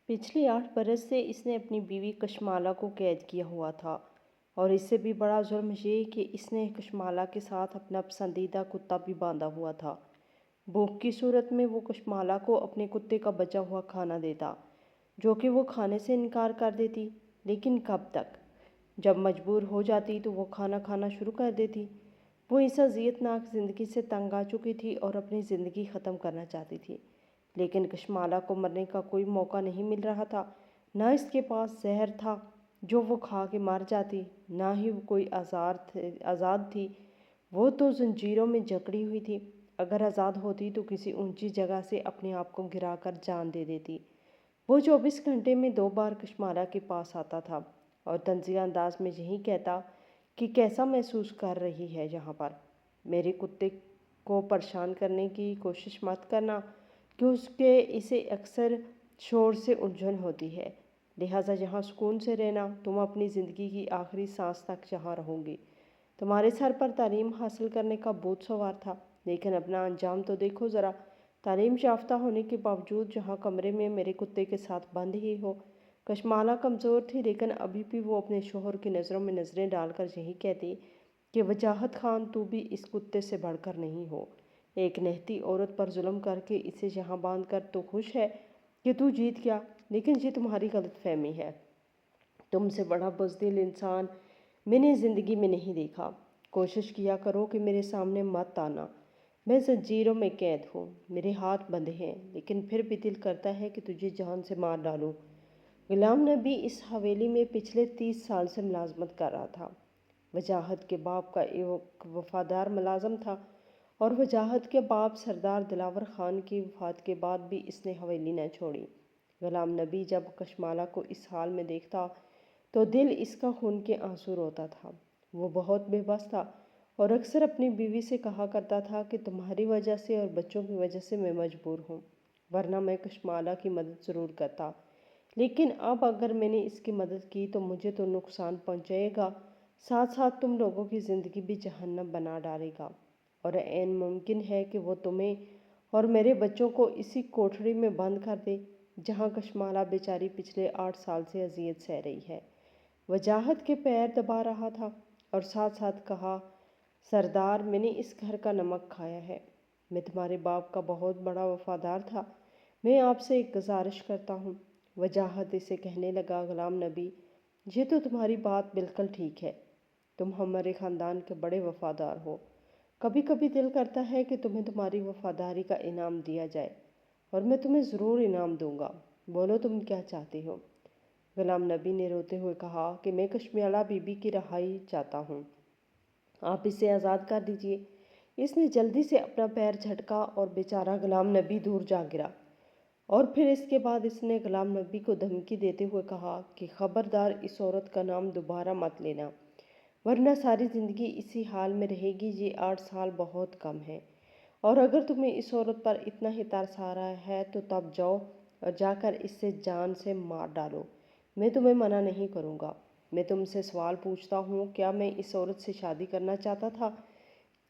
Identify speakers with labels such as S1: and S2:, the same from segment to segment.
S1: پچھلے 8 برس سے اس نے اپنی بیوی کشمالہ کو قید کیا ہوا تھا، اور اس سے بھی بڑا جرم یہ کہ اس نے کشمالہ کے ساتھ اپنا پسندیدہ کتا بھی باندھا ہوا تھا۔ بھوک کی صورت میں وہ کشمالہ کو اپنے کتے کا بچا ہوا کھانا دیتا، جو کہ وہ کھانے سے انکار کر دیتی، لیکن کب تک؟ جب مجبور ہو جاتی تو وہ کھانا کھانا شروع کر دیتی۔ وہ اس اذیت ناک زندگی سے تنگ آ چکی تھی اور اپنی زندگی ختم کرنا چاہتی تھی، لیکن کشمالہ کو مرنے کا کوئی موقع نہیں مل رہا تھا۔ نہ اس کے پاس زہر تھا جو وہ کھا کے مر جاتی، نہ ہی وہ کوئی آزاد تھی۔ وہ تو زنجیروں میں جکڑی ہوئی تھی۔ اگر آزاد ہوتی تو کسی اونچی جگہ سے اپنے آپ کو گرا کر جان دے دیتی۔ وہ 24 گھنٹے میں 2 بار کشمالہ کے پاس آتا تھا اور طنزیہ انداز میں یہی کہتا کہ کیسا محسوس کر رہی ہے یہاں پر؟ میرے کتے کو پریشان کرنے کی کوشش مت کرنا، کیونکہ اسے اکثر شور سے الجھن ہوتی ہے، لہٰذا یہاں سکون سے رہنا۔ تم اپنی زندگی کی آخری سانس تک یہاں رہو گی۔ تمہارے سر پر تعلیم حاصل کرنے کا بوجھ سوار تھا، لیکن اپنا انجام تو دیکھو ذرا۔ تعلیم یافتہ ہونے کے باوجود یہاں کمرے میں میرے کتے کے ساتھ بند ہی ہو۔ کشمالہ کمزور تھی، لیکن ابھی بھی وہ اپنے شوہر کی نظروں میں نظریں ڈال کر یہی کہتی کہ وجاہت خان، تو بھی اس کتے سے بڑھ کر نہیں ہو۔ ایک نہتی عورت پر ظلم کر کے اسے یہاں باندھ کر تو خوش ہے کہ تو جیت گیا، لیکن یہ تمہاری غلط فہمی ہے۔ تم سے بڑا بزدل انسان میں نے زندگی میں نہیں دیکھا۔ کوشش کیا کرو کہ میرے سامنے مت آنا۔ میں زنجیروں میں قید ہوں، میرے ہاتھ بندھے ہیں، لیکن پھر بھی دل کرتا ہے کہ تجھے جان سے مار ڈالوں۔ غلام نبی اس حویلی میں پچھلے 30 سال سے ملازمت کر رہا تھا۔ وجاہت کے باپ کا ایک وفادار ملازم تھا، اور وجاہت کے باپ سردار دلاور خان کی وفات کے بعد بھی اس نے حویلی نہ چھوڑی۔ غلام نبی جب کشمالہ کو اس حال میں دیکھتا تو دل اس کا خون کے آنسو روتا تھا۔ وہ بہت بے بس تھا اور اکثر اپنی بیوی سے کہا کرتا تھا کہ تمہاری وجہ سے اور بچوں کی وجہ سے میں مجبور ہوں، ورنہ میں کشمالہ کی مدد ضرور کرتا، لیکن اب اگر میں نے اس کی مدد کی تو مجھے تو نقصان پہنچے گا، ساتھ ساتھ تم لوگوں کی زندگی بھی جہنم بنا ڈالے گا، اور عین ممکن ہے کہ وہ تمہیں اور میرے بچوں کو اسی کوٹھری میں بند کر دے جہاں کشمالہ بیچاری پچھلے 8 سال سے اذیت سہ رہی ہے۔ وجاہت کے پیر دبا رہا تھا اور ساتھ ساتھ کہا، سردار، میں نے اس گھر کا نمک کھایا ہے۔ میں تمہارے باپ کا بہت بڑا وفادار تھا۔ میں آپ سے ایک گزارش کرتا ہوں۔ وجاہت اسے کہنے لگا، غلام نبی، یہ تو تمہاری بات بالکل ٹھیک ہے۔ تم ہمارے خاندان کے بڑے وفادار ہو۔ کبھی کبھی دل کرتا ہے کہ تمہیں تمہاری وفاداری کا انعام دیا جائے، اور میں تمہیں ضرور انعام دوں گا۔ بولو تم کیا چاہتے ہو؟ غلام نبی نے روتے ہوئے کہا کہ میں کشمالہ بی بی کی رہائی چاہتا ہوں۔ آپ اسے آزاد کر دیجئے۔ اس نے جلدی سے اپنا پیر جھٹکا اور بیچارہ غلام نبی دور جا گرا، اور پھر اس کے بعد اس نے غلام نبی کو دھمکی دیتے ہوئے کہا کہ خبردار اس عورت کا نام دوبارہ مت لینا، ورنہ ساری زندگی اسی حال میں رہے گی۔ یہ 8 سال بہت کم ہے، اور اگر تمہیں اس عورت پر اتنا ہی ترس آ رہا ہے تو تب جاؤ اور جا کر اس سے جان سے مار ڈالو۔ میں تمہیں منع نہیں کروں گا۔ میں تم سے سوال پوچھتا ہوں، کیا میں اس عورت سے شادی کرنا چاہتا تھا؟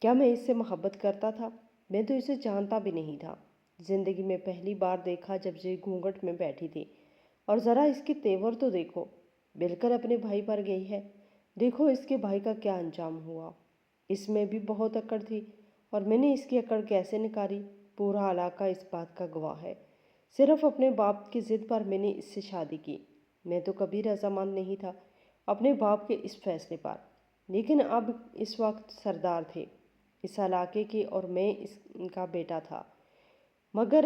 S1: کیا میں اس سے محبت کرتا تھا؟ میں تو اسے جانتا بھی نہیں تھا۔ زندگی میں پہلی بار دیکھا جب یہ گھونگھٹ میں بیٹھی تھی، اور ذرا اس کے تیور تو دیکھو، بالکل اپنے بھائی پر گئی ہے۔ دیکھو اس کے بھائی کا کیا انجام ہوا۔ اس میں بھی بہت اکڑ تھی، اور میں نے اس کی اکڑ کیسے نکالی، پورا علاقہ اس بات کا گواہ ہے۔ صرف اپنے باپ کی ضد پر میں نے اس سے شادی کی۔ میں تو کبھی رضامند نہیں تھا اپنے باپ کے اس فیصلے پر، لیکن اب اس وقت سردار تھے اس علاقے کے اور میں ان کا بیٹا تھا، مگر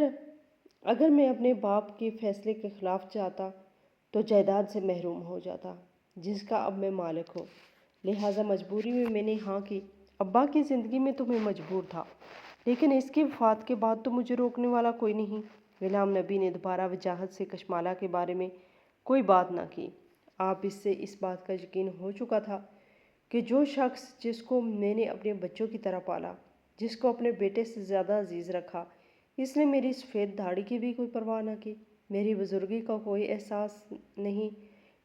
S1: اگر میں اپنے باپ کے فیصلے کے خلاف جاتا تو جائیداد سے محروم ہو جاتا جس کا اب میں مالک ہوں، لہٰذا مجبوری میں نے ہاں کی۔ ابا کی زندگی میں تو میں مجبور تھا، لیکن اس کی وفات کے بعد تو مجھے روکنے والا کوئی نہیں۔ غلام نبی نے دوبارہ وجاہت سے کشمالہ کے بارے میں کوئی بات نہ کی۔ آپ اس سے اس بات کا یقین ہو چکا تھا کہ جو شخص جس کو میں نے اپنے بچوں کی طرح پالا، جس کو اپنے بیٹے سے زیادہ عزیز رکھا، اس نے میری سفید داڑھی کی بھی کوئی پرواہ نہ کی، میری بزرگی کا کوئی احساس نہیں۔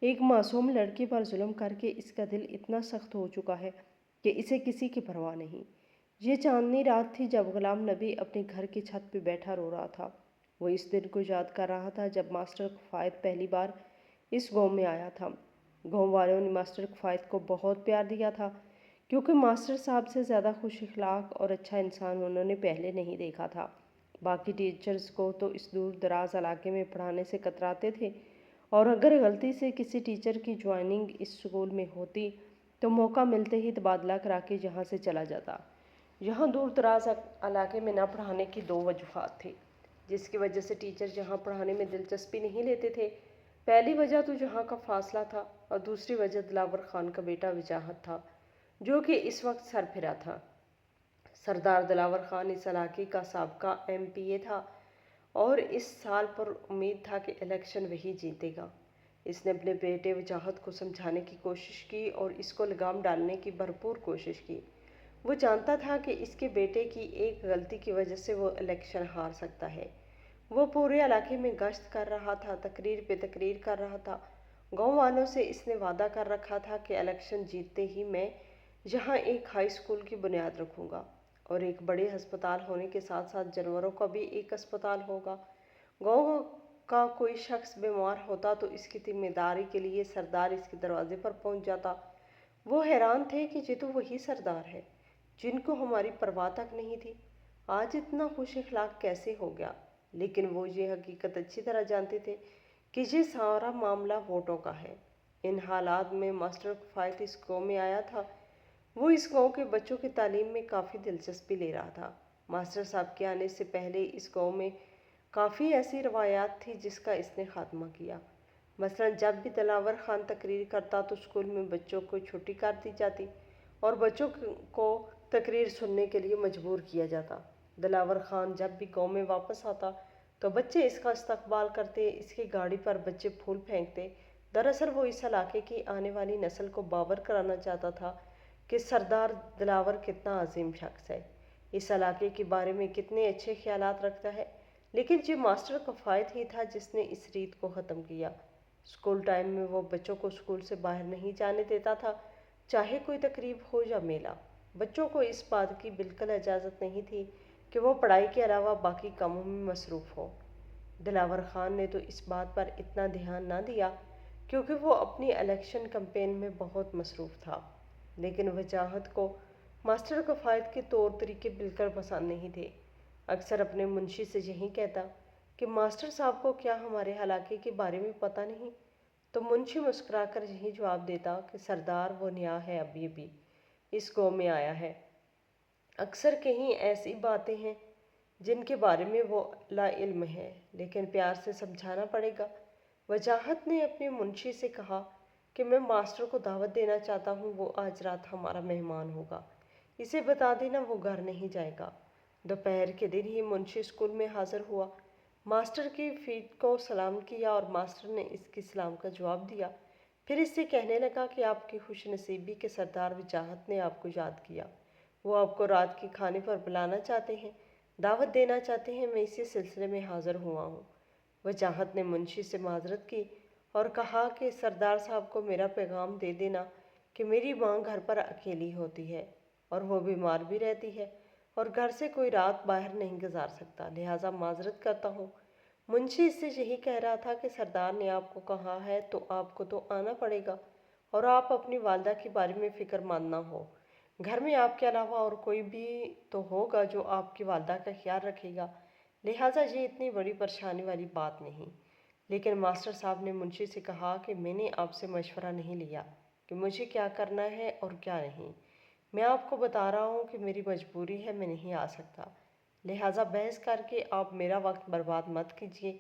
S1: ایک معصوم لڑکی پر ظلم کر کے اس کا دل اتنا سخت ہو چکا ہے کہ اسے کسی کی پرواہ نہیں۔ یہ چاندنی رات تھی جب غلام نبی اپنے گھر کی چھت پہ بیٹھا رو رہا تھا۔ وہ اس دن کو یاد کر رہا تھا جب ماسٹر کفایت پہلی بار اس گاؤں میں آیا تھا۔ گاؤں والوں نے ماسٹر کفایت کو بہت پیار دیا تھا کیونکہ ماسٹر صاحب سے زیادہ خوش اخلاق اور اچھا انسان انہوں نے پہلے نہیں دیکھا تھا۔ باقی ٹیچرز کو تو اس دور دراز علاقے میں پڑھانے سے کتراتے تھے، اور اگر غلطی سے کسی ٹیچر کی جوائننگ اس اسکول میں ہوتی تو موقع ملتے ہی تبادلہ کرا کے یہاں سے چلا جاتا۔ یہاں دور دراز علاقے میں نہ پڑھانے کی دو وجوہات تھیں جس کی وجہ سے ٹیچر یہاں پڑھانے میں دلچسپی نہیں لیتے تھے۔ پہلی وجہ تو یہاں کا فاصلہ تھا، اور دوسری وجہ دلاور خان کا بیٹا وجاہت تھا جو کہ اس وقت سربراہ تھا۔ سردار دلاور خان اس علاقے کا سابقہ MP تھا اور اس سال پر امید تھا کہ الیکشن وہی جیتے گا۔ اس نے اپنے بیٹے وجاہت کو سمجھانے کی کوشش کی اور اس کو لگام ڈالنے کی بھرپور کوشش کی۔ وہ جانتا تھا کہ اس کے بیٹے کی ایک غلطی کی وجہ سے وہ الیکشن ہار سکتا ہے۔ وہ پورے علاقے میں گشت کر رہا تھا، تقریر پہ تقریر کر رہا تھا۔ گاؤں والوں سے اس نے وعدہ کر رکھا تھا کہ الیکشن جیتتے ہی میں یہاں ایک ہائی اسکول کی بنیاد رکھوں گا، اور ایک بڑے ہسپتال ہونے کے ساتھ ساتھ جانوروں کا بھی ایک اسپتال ہوگا۔ گاؤں کا کوئی شخص بیمار ہوتا تو اس کی ذمہ داری کے لیے سردار اس کے دروازے پر پہنچ جاتا۔ وہ حیران تھے کہ یہ تو وہی سردار ہے جن کو ہماری پرواہ تک نہیں تھی، آج اتنا خوش اخلاق کیسے ہو گیا؟ لیکن وہ یہ حقیقت اچھی طرح جانتے تھے کہ یہ سارا معاملہ ووٹوں کا ہے۔ ان حالات میں ماسٹر کفایت اس گاؤں میں آیا تھا۔ وہ اس گاؤں کے بچوں کی تعلیم میں کافی دلچسپی لے رہا تھا۔ ماسٹر صاحب کے آنے سے پہلے اس گاؤں میں کافی ایسی روایات تھی جس کا اس نے خاتمہ کیا۔ مثلاً جب بھی دلاور خان تقریر کرتا تو اسکول میں بچوں کو چھٹی کر دی جاتی اور بچوں کو تقریر سننے کے لیے مجبور کیا جاتا۔ دلاور خان جب بھی گاؤں میں واپس آتا تو بچے اس کا استقبال کرتے، اس کی گاڑی پر بچے پھول پھینکتے۔ دراصل وہ اس علاقے کی آنے والی نسل کو باور کرانا چاہتا تھا کہ سردار دلاور کتنا عظیم شخص ہے، اس علاقے کے بارے میں کتنے اچھے خیالات رکھتا ہے۔ لیکن یہ ماسٹر کفایت ہی تھا جس نے اس ریت کو ختم کیا۔ اسکول ٹائم میں وہ بچوں کو اسکول سے باہر نہیں جانے دیتا تھا، چاہے کوئی تقریب ہو یا میلہ۔ بچوں کو اس بات کی بالکل اجازت نہیں تھی کہ وہ پڑھائی کے علاوہ باقی کاموں میں مصروف ہو۔ دلاور خان نے تو اس بات پر اتنا دھیان نہ دیا کیونکہ وہ اپنی الیکشن کمپین میں بہت مصروف تھا۔ لیکن وجاہت کو ماسٹر کفایت کے طور طریقے بالکل پسند نہیں تھے۔ اکثر اپنے منشی سے یہی کہتا کہ ماسٹر صاحب کو کیا ہمارے علاقے کے بارے میں پتہ نہیں؟ تو منشی مسکرا کر یہی جواب دیتا کہ سردار وہ نیا ہے، ابھی اس گاؤں میں آیا ہے۔ اکثر کہیں ایسی باتیں ہیں جن کے بارے میں وہ لا علم ہے، لیکن پیار سے سمجھانا پڑے گا۔ وجاہت نے اپنے منشی سے کہا کہ میں ماسٹر کو دعوت دینا چاہتا ہوں، وہ آج رات ہمارا مہمان ہوگا، اسے بتا دینا وہ گھر نہیں جائے گا۔ دوپہر کے دن ہی منشی اسکول میں حاضر ہوا، ماسٹر کی فیٹ کو سلام کیا اور ماسٹر نے اس کی سلام کا جواب دیا۔ پھر اس سے کہنے لگا کہ آپ کی خوش نصیبی کے سردار وجاہت نے آپ کو یاد کیا، وہ آپ کو رات کے کھانے پر بلانا چاہتے ہیں، دعوت دینا چاہتے ہیں، میں اسی سلسلے میں حاضر ہوا ہوں۔ وجاہت نے منشی سے معذرت کی اور کہا کہ سردار صاحب کو میرا پیغام دے دینا کہ میری ماں گھر پر اکیلی ہوتی ہے اور وہ بیمار بھی رہتی ہے اور گھر سے کوئی رات باہر نہیں گزار سکتا، لہٰذا معذرت کرتا ہوں۔ منشی اس سے یہی کہہ رہا تھا کہ سردار نے آپ کو کہا ہے تو آپ کو تو آنا پڑے گا، اور آپ اپنی والدہ کے بارے میں فکر مند نہ ہو۔ گھر میں آپ کے علاوہ اور کوئی بھی تو ہوگا جو آپ کی والدہ کا خیال رکھے گا، لہٰذا یہ اتنی بڑی پریشانی والی بات نہیں۔ لیکن ماسٹر صاحب نے منشی سے کہا کہ میں نے آپ سے مشورہ نہیں لیا کہ مجھے کیا کرنا ہے اور کیا نہیں، میں آپ کو بتا رہا ہوں کہ میری مجبوری ہے، میں نہیں آ سکتا، لہٰذا بحث کر کے آپ میرا وقت برباد مت کیجیے۔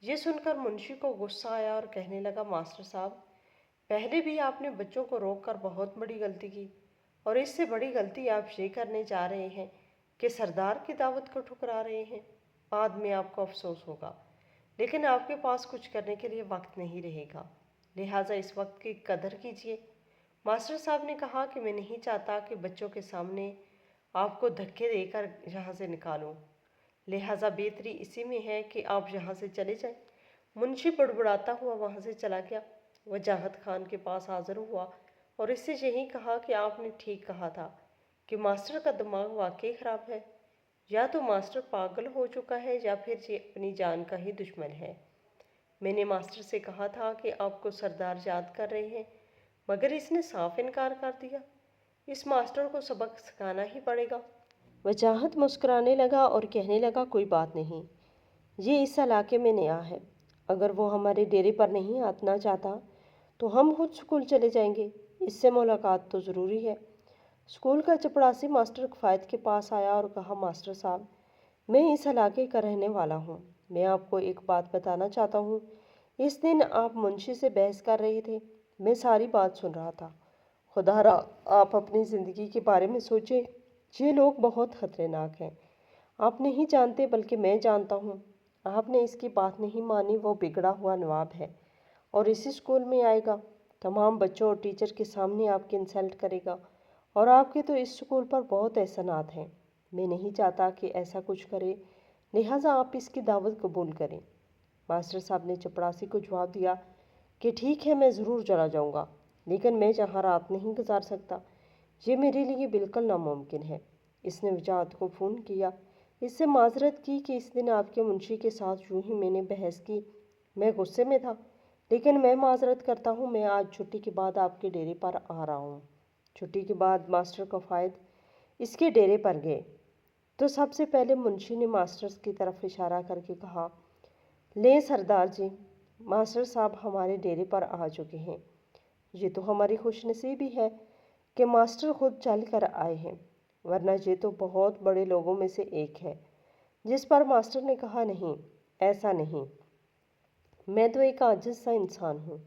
S1: یہ سن کر منشی کو غصہ آیا اور کہنے لگا ماسٹر صاحب، پہلے بھی آپ نے بچوں کو روک کر بہت بڑی غلطی کی، اور اس سے بڑی غلطی آپ یہ کرنے جا رہے ہیں کہ سردار کی دعوت کو ٹھکرا رہے ہیں، بعد میں آپ کو افسوس ہوگا، لیکن آپ کے پاس کچھ کرنے کے لیے وقت نہیں رہے گا، لہٰذا اس وقت کی قدر کیجیے۔ ماسٹر صاحب نے کہا کہ میں نہیں چاہتا کہ بچوں کے سامنے آپ کو دھکے دے کر یہاں سے نکالوں، لہٰذا بہتری اسی میں ہے کہ آپ یہاں سے چلے جائیں۔ منشی بڑبڑاتا ہوا وہاں سے چلا گیا۔ وجاہت خان کے پاس حاضر ہوا اور اس سے یہی کہا کہ آپ نے ٹھیک کہا تھا کہ ماسٹر کا دماغ واقعی خراب ہے، یا تو ماسٹر پاگل ہو چکا ہے یا پھر یہ اپنی جان کا ہی دشمن ہے۔ میں نے ماسٹر سے کہا تھا کہ آپ کو سردار یاد کر رہے ہیں، مگر اس نے صاف انکار کر دیا۔ اس ماسٹر کو سبق سکھانا ہی پڑے گا۔ وجاہت مسکرانے لگا اور کہنے لگا، کوئی بات نہیں، یہ اس علاقے میں نیا ہے، اگر وہ ہمارے ڈیرے پر نہیں آنا چاہتا تو ہم خود اسکول چلے جائیں گے، اس سے ملاقات تو ضروری ہے۔ اسکول کا چپڑاسی ماسٹر کفایت کے پاس آیا اور کہا، ماسٹر صاحب، میں اس علاقے کا رہنے والا ہوں، میں آپ کو ایک بات بتانا چاہتا ہوں۔ اس دن آپ منشی سے بحث کر رہے تھے، میں ساری بات سن رہا تھا۔ خدا را آپ اپنی زندگی کے بارے میں سوچیں، یہ لوگ بہت خطرناک ہیں۔ آپ نہیں جانتے بلکہ میں جانتا ہوں۔ آپ نے اس کی بات نہیں مانی، وہ بگڑا ہوا نواب ہے اور اسی اسکول میں آئے گا، تمام بچوں اور ٹیچر کے سامنے آپ کی انسلٹ کرے گا، اور آپ کے تو اس اسکول پر بہت احسانات ہیں۔ میں نہیں چاہتا کہ ایسا کچھ کرے، لہٰذا آپ اس کی دعوت قبول کریں۔ ماسٹر صاحب نے چپڑاسی کو جواب دیا کہ ٹھیک ہے، میں ضرور چلا جاؤں گا، لیکن میں یہاں رات نہیں گزار سکتا، یہ میرے لیے بالکل ناممکن ہے۔ اس نے وجاہت کو فون کیا، اس سے معذرت کی کہ اس دن آپ کے منشی کے ساتھ یوں ہی میں نے بحث کی، میں غصے میں تھا، لیکن میں معذرت کرتا ہوں، میں آج چھٹی کے بعد آپ کے ڈیرے پر آ رہا ہوں۔ چھٹی کے بعد ماسٹر کفایت اس کے ڈیرے پر گئے تو سب سے پہلے منشی نے ماسٹر کی طرف اشارہ کر کے کہا، لیں سردار جی، ماسٹر صاحب ہمارے ڈیرے پر آ چکے ہیں۔ یہ تو ہماری خوش نصیبی ہے کہ ماسٹر خود چل کر آئے ہیں، ورنہ یہ تو بہت بڑے لوگوں میں سے ایک ہے۔ جس پر ماسٹر نے کہا، نہیں، ایسا نہیں، میں تو ایک عاجز سا انسان ہوں۔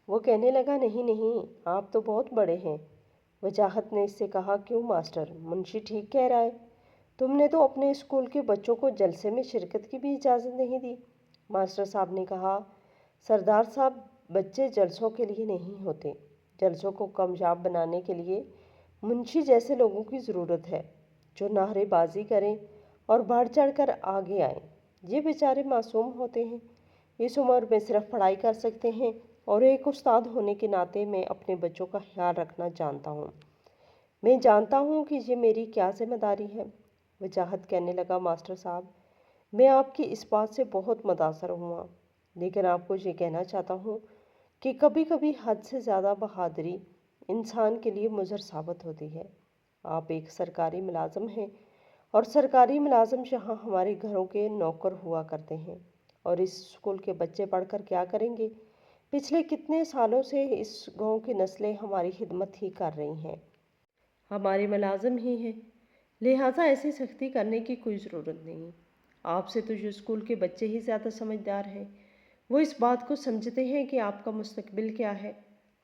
S1: وہ کہنے لگا، نہیں نہیں، آپ تو بہت بڑے ہیں۔ وجاہت نے اس سے کہا، کیوں ماسٹر، منشی ٹھیک کہہ رہا ہے، تم نے تو اپنے اسکول کے بچوں کو جلسے میں شرکت کی بھی اجازت نہیں دی۔ ماسٹر صاحب نے کہا، سردار صاحب، بچے جلسوں کے لیے نہیں ہوتے، جلسوں کو کامیاب بنانے کے لیے منشی جیسے لوگوں کی ضرورت ہے، جو نعرے بازی کریں اور بڑھ چڑھ کر آگے آئیں۔ یہ بیچارے معصوم ہوتے ہیں، اس عمر میں صرف پڑھائی کر سکتے ہیں، اور ایک استاد ہونے کے ناطے میں اپنے بچوں کا خیال رکھنا جانتا ہوں۔ میں جانتا ہوں کہ یہ میری کیا ذمہ داری ہے۔ وجاہت کہنے لگا، ماسٹر صاحب، میں آپ کی اس بات سے بہت متاثر ہوا، لیکن آپ کو یہ کہنا چاہتا ہوں کہ کبھی کبھی حد سے زیادہ بہادری انسان کے لیے مضر ثابت ہوتی ہے۔ آپ ایک سرکاری ملازم ہیں، اور سرکاری ملازم یہاں ہمارے گھروں کے نوکر ہوا کرتے ہیں، اور اس اسکول کے بچے پڑھ کر کیا کریں گے؟ پچھلے کتنے سالوں سے اس گاؤں کی نسلیں ہماری خدمت ہی کر رہی ہیں، ہمارے ملازم ہی ہیں، لہٰذا ایسی سختی کرنے کی کوئی ضرورت نہیں۔ آپ سے تو یہ اسکول کے بچے ہی زیادہ سمجھدار ہیں، وہ اس بات کو سمجھتے ہیں کہ آپ کا مستقبل کیا ہے،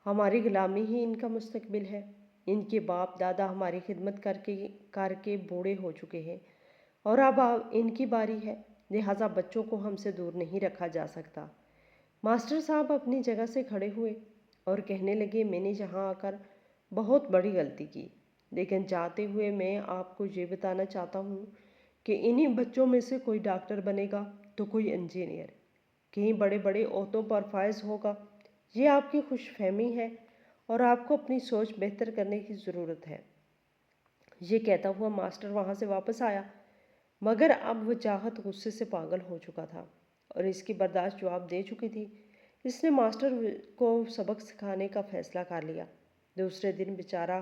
S1: ہماری غلامی ہی ان کا مستقبل ہے۔ ان کے باپ دادا ہماری خدمت کر کے بوڑھے ہو چکے ہیں، اور اب ان کی باری ہے، لہٰذا بچوں کو ہم سے دور نہیں رکھا جا سکتا۔ ماسٹر صاحب اپنی جگہ سے کھڑے ہوئے اور کہنے لگے، میں نے یہاں آ کر بہت بڑی غلطی کی، لیکن جاتے ہوئے میں آپ کو یہ بتانا چاہتا ہوں کہ انہی بچوں میں سے کوئی ڈاکٹر بنے گا تو کوئی انجینئر، کہیں بڑے بڑے عہدوں پر فائز ہوگا۔ یہ آپ کی خوش فہمی ہے، اور آپ کو اپنی سوچ بہتر کرنے کی ضرورت ہے۔ یہ کہتا ہوا ماسٹر وہاں سے واپس آیا، مگر اب وجاہت غصے سے پاگل ہو چکا تھا اور اس کی برداشت جواب دے چکی تھی۔ اس نے ماسٹر کو سبق سکھانے کا فیصلہ کر لیا۔ دوسرے دن بیچارہ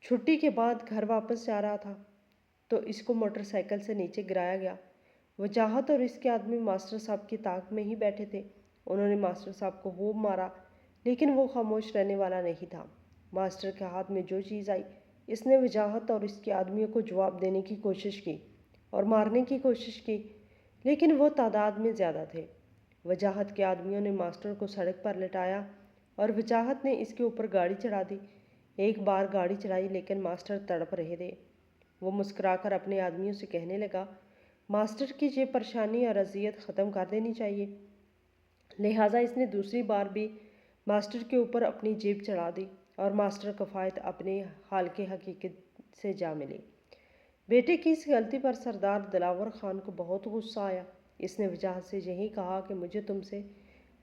S1: چھٹی کے بعد گھر واپس جا رہا تھا تو اس کو موٹر سائیکل سے نیچے گرایا گیا۔ وجاہت اور اس کے آدمی ماسٹر صاحب کی طاق میں ہی بیٹھے تھے۔ انہوں نے ماسٹر صاحب کو خوب مارا، لیکن وہ خاموش رہنے والا نہیں تھا۔ ماسٹر کے ہاتھ میں جو چیز آئی، اس نے وجاہت اور اس کے آدمیوں کو جواب دینے کی کوشش کی اور مارنے کی کوشش کی، لیکن وہ تعداد میں زیادہ تھے۔ وجاہت کے آدمیوں نے ماسٹر کو سڑک پر لٹایا اور وجاہت نے اس کے اوپر گاڑی چڑھا دی۔ ایک بار گاڑی چڑھائی، لیکن ماسٹر تڑپ رہے تھے۔ وہ مسکرا کر اپنے آدمیوں سے کہنے لگا، ماسٹر کی یہ پریشانی اور اذیت ختم کر دینی چاہیے۔ لہٰذا اس نے دوسری بار بھی ماسٹر کے اوپر اپنی جیپ چڑھا دی اور ماسٹر کفایت اپنے حال کی حقیقت سے جا ملے۔ بیٹے کی اس غلطی پر سردار دلاور خان کو بہت غصہ آیا۔ اس نے وجاہت سے یہی کہا کہ مجھے تم سے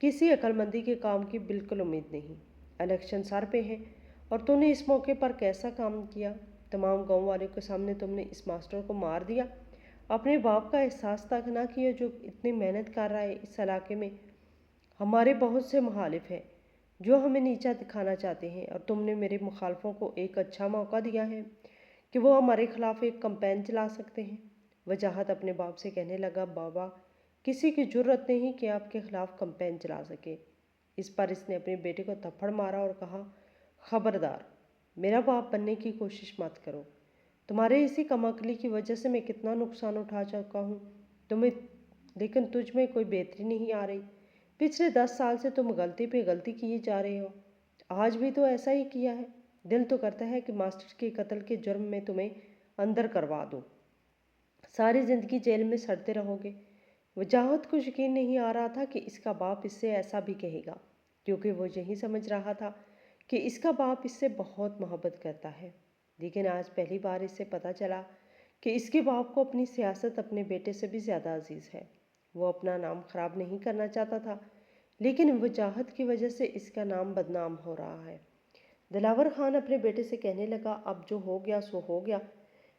S1: کسی عقل مندی کے کام کی بالکل امید نہیں۔ الیکشن سر پہ ہے اور تم نے اس موقع پر کیسا کام کیا؟ تمام گاؤں والوں کے سامنے تم نے اس ماسٹر کو مار دیا اپنے باپ کا احساس تک نہ کیا جو اتنی محنت کر رہا ہے۔ اس علاقے میں ہمارے بہت سے مخالف ہیں جو ہمیں نیچا دکھانا چاہتے ہیں، اور تم نے میرے مخالفوں کو ایک اچھا موقع دیا ہے کہ وہ ہمارے خلاف ایک کمپین چلا سکتے ہیں۔ وجاہت اپنے باپ سے کہنے لگا، بابا، کسی کی جرت نہیں کہ آپ کے خلاف کمپین چلا سکے۔ اس پر اس نے اپنے بیٹے کو تھپڑ مارا اور کہا، خبردار، میرا باپ بننے کی کوشش مت کرو۔ تمہارے اسی کم عقلی کی وجہ سے میں کتنا نقصان اٹھا چکا ہوں، لیکن تجھ میں کوئی بہتری نہیں آ رہی۔ پچھلے 10 سال سے تم غلطی پہ غلطی کیے جا رہے ہو، آج بھی تو ایسا ہی کیا ہے۔ دل تو کرتا ہے کہ ماسٹر کے قتل کے جرم میں تمہیں اندر کروا دو، ساری زندگی جیل میں سڑتے رہو گے۔ وجاہت کو یقین نہیں آ رہا تھا کہ اس کا باپ اس سے ایسا بھی کہے گا، کیونکہ وہ یہی سمجھ رہا تھا کہ اس کا باپ اس سے بہت محبت کرتا ہے۔ لیکن آج پہلی بار اس سے پتہ چلا کہ اس کے باپ کو اپنی سیاست اپنے بیٹے سے بھی زیادہ عزیز ہے۔ وہ اپنا نام خراب نہیں کرنا چاہتا تھا، لیکن وجاہت کی وجہ سے اس کا نام بدنام ہو رہا ہے۔ دلاور خان اپنے بیٹے سے کہنے لگا، اب جو ہو گیا سو ہو گیا،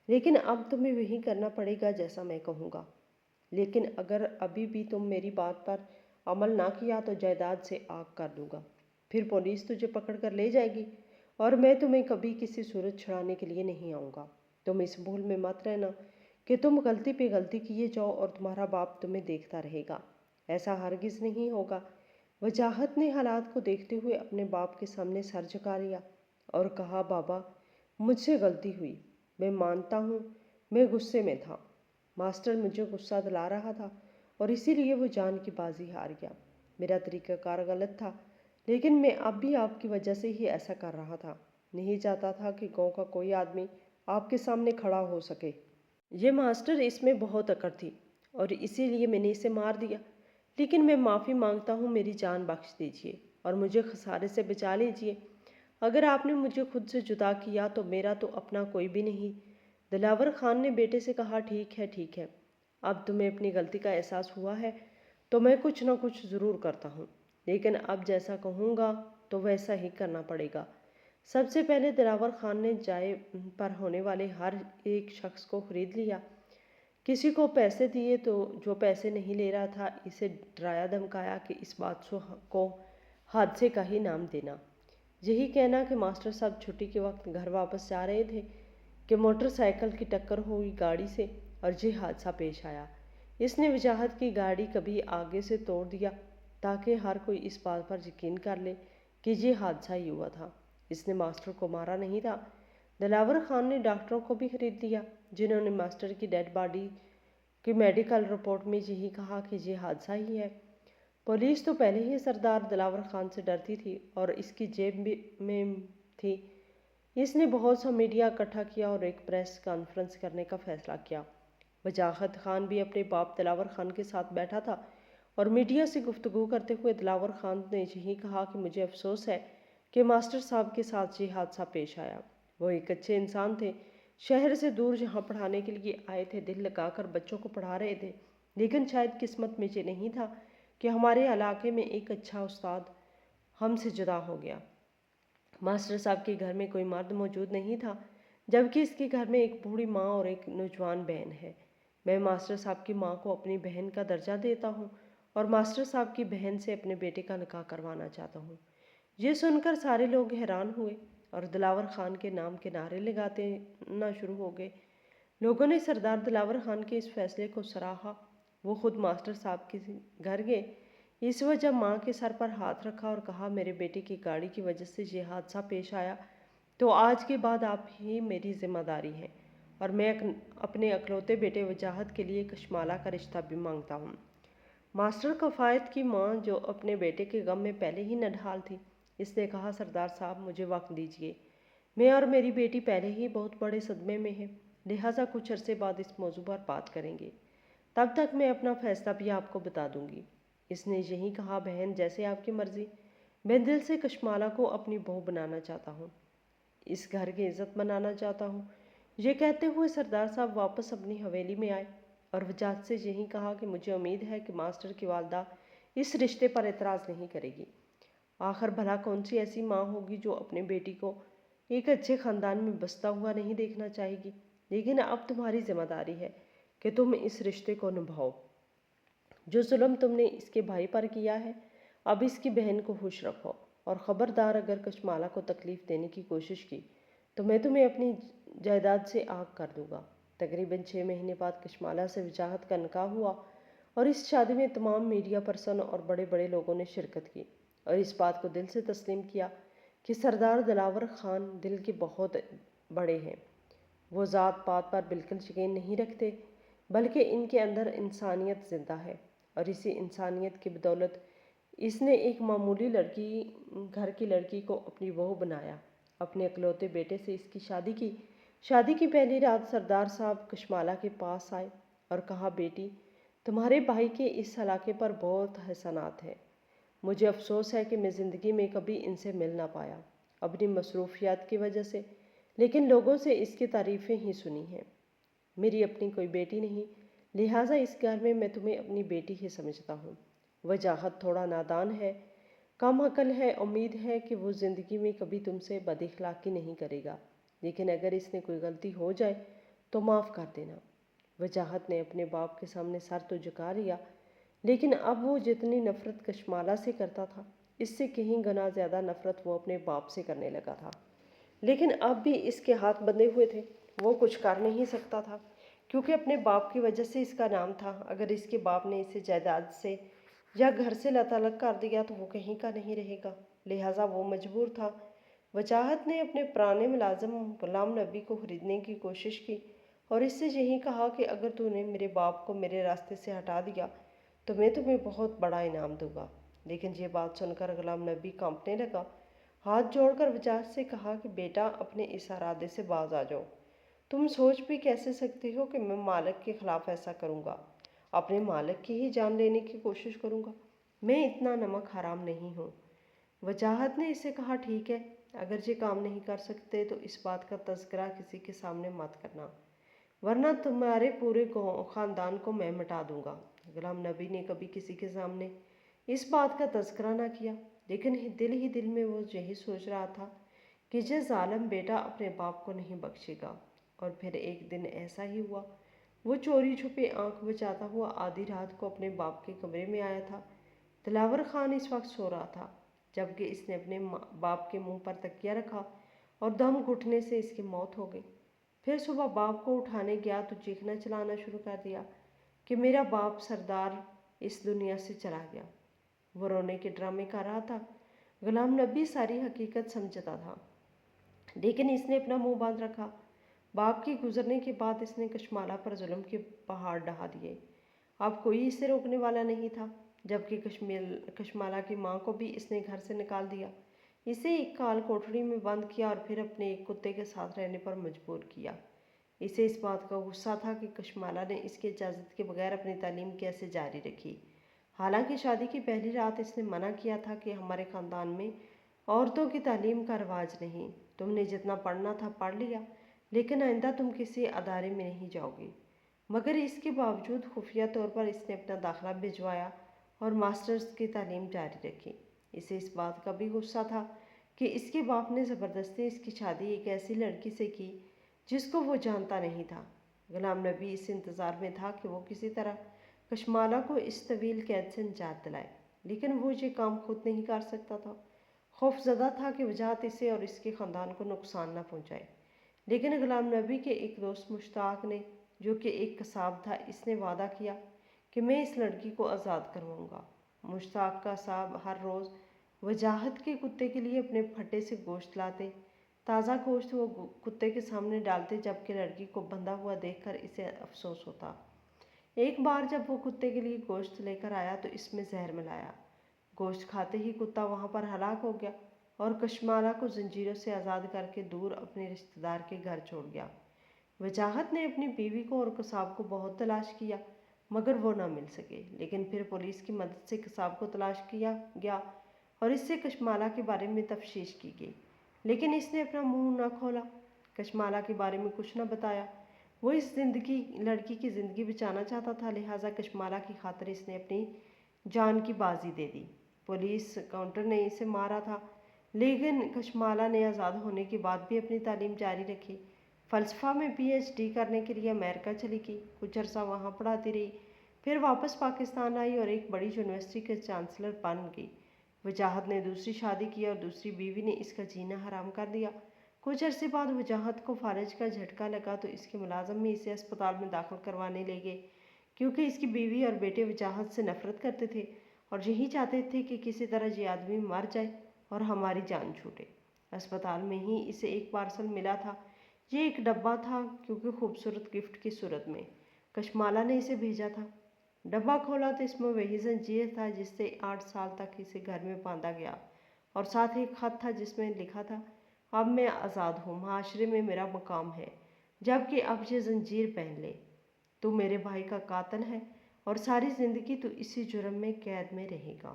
S1: لیکن اب تمہیں وہی کرنا پڑے گا جیسا میں کہوں گا۔ لیکن اگر ابھی بھی تم میری بات پر عمل نہ کیا تو جائیداد سے آگ کر دوں گا، پھر پولیس تجھے پکڑ کر لے جائے گی، اور میں تمہیں کبھی کسی صورت چھڑانے کے لیے نہیں آؤں گا۔ تم اس بھول میں مت رہنا کہ تم غلطی پہ غلطی کیے جاؤ اور تمہارا باپ تمہیں دیکھتا رہے گا، ایسا ہرگز نہیں ہوگا۔ وجاہت نے حالات کو دیکھتے ہوئے اپنے باپ کے سامنے سر جھکا لیا اور کہا، بابا، مجھ سے غلطی ہوئی، میں مانتا ہوں، میں غصے میں تھا۔ ماسٹر مجھے غصہ دلا رہا تھا اور اسی لیے وہ جان کی بازی ہار گیا۔ میرا طریقہ کار غلط تھا، لیکن میں اب بھی آپ کی وجہ سے ہی ایسا کر رہا تھا۔ نہیں چاہتا تھا کہ گاؤں کا کوئی آدمی آپ کے سامنے کھڑا ہو سکے۔ یہ ماسٹر، اس میں بہت اکڑ تھی اور اسی لیے میں نے اسے مار دیا، لیکن میں معافی مانگتا ہوں، میری جان بخش دیجیے اور مجھے خسارے سے بچا لیجیے۔ اگر آپ نے مجھے خود سے جدا کیا تو میرا تو اپنا کوئی بھی نہیں۔ دلاور خان نے بیٹے سے کہا، ٹھیک ہے ٹھیک ہے، اب تمہیں اپنی غلطی کا احساس ہوا ہے تو میں کچھ نہ کچھ ضرور کرتا ہوں، لیکن اب جیسا کہوں گا تو ویسا ہی کرنا پڑے گا۔ سب سے پہلے دلاور خان نے جائے پر ہونے والے ہر ایک شخص کو خرید لیا، کسی کو پیسے دیے تو جو پیسے نہیں لے رہا تھا اسے ڈرایا دھمکایا کہ اس بات کو حادثے کا ہی نام دینا۔ یہی کہنا کہ ماسٹر صاحب چھٹی کے وقت گھر واپس جا رہے تھے کہ موٹر سائیکل کی ٹکر ہوئی گاڑی سے اور یہ حادثہ پیش آیا۔ اس نے وجاہت کی گاڑی کبھی آگے سے توڑ دیا تاکہ ہر کوئی اس بات پر یقین کر لے کہ یہ حادثہ ہی ہوا تھا، اس نے ماسٹر کو مارا نہیں تھا۔ دلاور خان نے ڈاکٹروں کو بھی خرید لیا جنہوں نے ماسٹر کی ڈیڈ باڈی کی میڈیکل رپورٹ میں یہی کہا کہ یہ حادثہ ہی ہے۔ پولیس تو پہلے ہی سردار دلاور خان سے ڈرتی تھی اور اس کی جیب میں تھی۔ اس نے بہت سا میڈیا اکٹھا کیا اور ایک پریس کانفرنس کرنے کا فیصلہ کیا۔ وجاہت خان بھی اپنے باپ دلاور خان کے ساتھ بیٹھا تھا اور میڈیا سے گفتگو کرتے ہوئے دلاور خان نے یہی کہا کہ مجھے افسوس ہے کہ ماسٹر صاحب کے ساتھ یہ حادثہ پیش آیا۔ وہ ایک اچھے انسان تھے، شہر سے دور یہاں پڑھانے کے لیے آئے تھے، دل لگا کر بچوں کو پڑھا رہے تھے، لیکن شاید قسمت میں یہ نہیں تھا کہ ہمارے علاقے میں ایک اچھا استاد ہم سے جدا ہو گیا۔ ماسٹر صاحب کے گھر میں کوئی مرد موجود نہیں تھا، جبکہ اس کے گھر میں ایک بوڑھی ماں اور ایک نوجوان بہن ہے۔ میں ماسٹر صاحب کی ماں کو اپنی بہن کا درجہ دیتا ہوں اور ماسٹر صاحب کی بہن سے اپنے بیٹے کا نکاح کروانا چاہتا ہوں۔ یہ سن کر سارے لوگ حیران ہوئے اور دلاور خان کے نام کے نعرے لگانا شروع ہو گئے۔ لوگوں نے سردار دلاور خان کے اس فیصلے کو سراہا۔ وہ خود ماسٹر صاحب کے گھر گئے، اس وجہ ماں کے سر پر ہاتھ رکھا اور کہا، میرے بیٹے کی گاڑی کی وجہ سے یہ حادثہ پیش آیا تو آج کے بعد آپ ہی میری ذمہ داری ہیں، اور میں اپنے اکلوتے بیٹے وجاہت کے لیے کشمالہ کا رشتہ بھی مانگتا ہوں۔ ماسٹر کفایت کی ماں، جو اپنے بیٹے کے غم میں پہلے ہی نڈھال تھی، اس نے کہا، سردار صاحب مجھے وقت دیجیے، میں اور میری بیٹی پہلے ہی بہت بڑے صدمے میں ہیں، لہٰذا کچھ عرصے بعد اس موضوع پر بات کریں گے، تب تک میں اپنا فیصلہ بھی آپ کو بتا دوں گی۔ اس نے یہی کہا، بہن جیسے آپ کی مرضی، میں دل سے کشمالہ کو اپنی بہو بنانا چاہتا ہوں، اس گھر کی عزت بنانا چاہتا ہوں۔ یہ کہتے ہوئے سردار صاحب واپس اپنی حویلی میں آئے اور وجاہت سے یہی کہا کہ مجھے امید ہے کہ ماسٹر کی والدہ اس رشتے پر اعتراض نہیں کرے گی۔ آخر بھلا کون سی ایسی ماں ہوگی جو اپنے بیٹی کو ایک اچھے خاندان میں بستا ہوا نہیں دیکھنا چاہے گی، لیکن اب تمہاری ذمہ داری ہے کہ تم اس رشتے کو نبھاؤ۔ جو ظلم تم نے اس کے بھائی پر کیا ہے، اب اس کی بہن کو خوش رکھو، اور خبردار اگر کشمالہ کو تکلیف دینے کی کوشش کی تو میں تمہیں اپنی جائیداد سے آگ کر دوں گا۔ تقریباً 6 مہینے بعد کشمالہ سے وجاہت کا نکاح ہوا، اور اس شادی میں تمام میڈیا پرسن اور بڑے بڑے لوگوں نے شرکت کی اور اس بات کو دل سے تسلیم کیا کہ سردار دلاور خان دل کے بہت بڑے ہیں۔ وہ ذات پات پر بالکل یقین نہیں رکھتے، بلکہ ان کے اندر انسانیت زندہ ہے، اور اسی انسانیت کی بدولت اس نے ایک معمولی گھر کی لڑکی کو اپنی بہو بنایا۔ اپنے اکلوتے بیٹے سے اس کی شادی کی۔ شادی کی پہلی رات سردار صاحب کشمالہ کے پاس آئے اور کہا، بیٹی، تمہارے بھائی کے اس علاقے پر بہت احسانات ہیں۔ مجھے افسوس ہے کہ میں زندگی میں کبھی ان سے مل نہ پایا اپنی مصروفیات کی وجہ سے، لیکن لوگوں سے اس کی تعریفیں ہی سنی ہیں۔ میری اپنی کوئی بیٹی نہیں، لہٰذا اس گھر میں تمہیں اپنی بیٹی ہی سمجھتا ہوں۔ وجاہت تھوڑا نادان ہے، کم عقل ہے، امید ہے کہ وہ زندگی میں کبھی تم سے بد اخلاقی نہیں کرے گا، لیکن اگر اس نے کوئی غلطی ہو جائے تو معاف کر دینا۔ وجاہت نے اپنے باپ کے سامنے سر تو جھکا لیا، لیکن اب وہ جتنی نفرت کشمالہ سے کرتا تھا، اس سے کہیں گنا زیادہ نفرت وہ اپنے باپ سے کرنے لگا تھا۔ لیکن اب بھی اس کے ہاتھ بندھے ہوئے تھے، وہ کچھ کر نہیں سکتا تھا، کیونکہ اپنے باپ کی وجہ سے اس کا نام تھا۔ اگر اس کے باپ نے اسے جائیداد سے یا گھر سے لاتعلق کر دیا تو وہ کہیں کا نہیں رہے گا، لہٰذا وہ مجبور تھا۔ وجاہت نے اپنے پرانے ملازم غلام نبی کو خریدنے کی کوشش کی اور اس سے یہی کہا کہ اگر تو نے میرے باپ کو میرے راستے سے ہٹا دیا تو میں تمہیں بہت بڑا انعام دوں گا۔ لیکن یہ بات سن کر غلام نبی کانپنے لگا، ہاتھ جوڑ کر وجاہت سے کہا کہ بیٹا، اپنے اس ارادے سے باز آ جاؤ۔ تم سوچ بھی کیسے سکتے ہو کہ میں مالک کے خلاف ایسا کروں گا، اپنے مالک کی ہی جان لینے کی کوشش کروں گا؟ میں اتنا نمک حرام نہیں ہوں۔ وجاہت نے اسے کہا، ٹھیک ہے، اگر یہ کام نہیں کر سکتے تو اس بات کا تذکرہ کسی کے سامنے مت کرنا، ورنہ تمہارے پورے خاندان کو میں مٹا دوں گا۔ غلام نبی نے کبھی کسی کے سامنے اس بات کا تذکرہ نہ کیا، لیکن ہی دل میں وہ یہی سوچ رہا تھا کہ یہ ظالم بیٹا اپنے باپ کو نہیں بخشے گا۔ اور پھر ایک دن ایسا ہی ہوا، وہ چوری چھپے آنکھ بچاتا ہوا آدھی رات کو اپنے باپ کے کمرے میں آیا تھا۔ دلاور خان اس وقت سو رہا تھا، جبکہ اس نے اپنے باپ کے منہ پر تکیہ رکھا اور دم گھٹنے سے اس کی موت ہو گئی۔ پھر صبح باپ کو اٹھانے گیا تو چیخنا چلانا شروع کر دیا کہ میرا باپ سردار اس دنیا سے چلا گیا۔ وہ رونے کے ڈرامے کر رہا تھا۔ غلام نبی ساری حقیقت سمجھتا تھا، لیکن اس نے اپنا منہ باندھ رکھا۔ باپ کے گزرنے کے بعد اس نے کشمالہ پر ظلم کے پہاڑ ڈھا دیے، اب کوئی اسے روکنے والا نہیں تھا۔ جبکہ کشمالہ کی ماں کو بھی اس نے گھر سے نکال دیا، اسے ایک کال کوٹڑی میں بند کیا اور پھر اپنے ایک کتے کے ساتھ رہنے پر مجبور کیا۔ اسے اس بات کا غصہ تھا کہ کشمالہ نے اس کی اجازت کے بغیر اپنی تعلیم کیسے جاری رکھی، حالانکہ شادی کی پہلی رات اس نے منع کیا تھا کہ ہمارے خاندان میں عورتوں کی تعلیم کا رواج نہیں، تم نے جتنا پڑھنا تھا پڑھ لیا، لیکن آئندہ تم کسی ادارے میں نہیں جاؤ گی۔ مگر اس کے باوجود خفیہ طور پر اس نے اپنا داخلہ بھجوایا اور ماسٹرز کی تعلیم جاری رکھی۔ اسے اس بات کا بھی غصہ تھا کہ اس کے باپ نے زبردستی اس کی شادی ایک ایسی لڑکی سے کی جس کو وہ جانتا نہیں تھا۔ غلام نبی اس انتظار میں تھا کہ وہ کسی طرح کشمالہ کو اس طویل قید سے نجات دلائے، لیکن وہ یہ کام خود نہیں کر سکتا تھا۔ خوف زدہ تھا کہ وجاہت اسے اور اس کے خاندان کو نقصان نہ پہنچائے۔ لیکن غلام نبی کے ایک دوست مشتاق نے، جو کہ ایک قصاب تھا، اس نے وعدہ کیا کہ میں اس لڑکی کو آزاد کرواؤں گا۔ مشتاق کا قصاب ہر روز وجاہت کے کتے کے لیے اپنے پھٹے سے گوشت لاتے۔ تازہ گوشت وہ کتے کے سامنے ڈالتے، جبکہ لڑکی کو بندھا ہوا دیکھ کر اسے افسوس ہوتا۔ ایک بار جب وہ کتے کے لیے گوشت لے کر آیا تو اس میں زہر ملایا۔ گوشت کھاتے ہی کتا وہاں پر ہلاک ہو گیا اور کشمالہ کو زنجیروں سے آزاد کر کے دور اپنے رشتہ دار کے گھر چھوڑ گیا۔ وجاہت نے اپنی بیوی کو اور قصاب کو بہت تلاش کیا، مگر وہ نہ مل سکے۔ لیکن پھر پولیس کی مدد سے قصاب کو تلاش کیا گیا اور اس سے کشمالہ کے بارے میں تفتیش کی گئی، لیکن اس نے اپنا منہ نہ کھولا، کشمالہ کے بارے میں کچھ نہ بتایا۔ وہ اس لڑکی کی زندگی بچانا چاہتا تھا، لہٰذا کشمالہ کی خاطر اس نے اپنی جان کی بازی دے دی۔ پولیس کاؤنٹر نے اسے مارا تھا، لیکن کشمالہ نے آزاد ہونے کے بعد بھی اپنی تعلیم جاری رکھی۔ فلسفہ میں PhD کرنے کے لیے امریکہ چلی گئی، کچھ عرصہ وہاں پڑھاتی رہی، پھر واپس پاکستان آئی اور ایک بڑی یونیورسٹی کے چانسلر بن گئی۔ وجاہت نے دوسری شادی کی اور دوسری بیوی نے اس کا جینا حرام کر دیا۔ کچھ عرصے بعد وجاہت کو فالج کا جھٹکا لگا تو اس کے ملازم بھی اسے اسپتال میں داخل کروانے لے گئے، کیونکہ اس کی بیوی اور بیٹے وجاہت سے نفرت کرتے تھے اور یہی چاہتے تھے کہ کسی طرح یہ آدمی مر جائے اور ہماری جان چھوٹے۔ اسپتال میں ہی اسے ایک پارسل ملا تھا۔ یہ ایک ڈبہ تھا، کیونکہ خوبصورت گفٹ کی صورت میں کشمالہ نے اسے بھیجا تھا۔ ڈبہ کھولا تو اس میں وہی زنجیر تھا جس سے 8 سال تک اسے گھر میں باندھا گیا، اور ساتھ ایک خط تھا جس میں لکھا تھا، اب میں آزاد ہوں، معاشرے میں میرا مقام ہے، جبکہ اب یہ زنجیر پہن لے۔ تو میرے بھائی کا قاتل ہے اور ساری زندگی تو اسی جرم میں قید میں رہے گا۔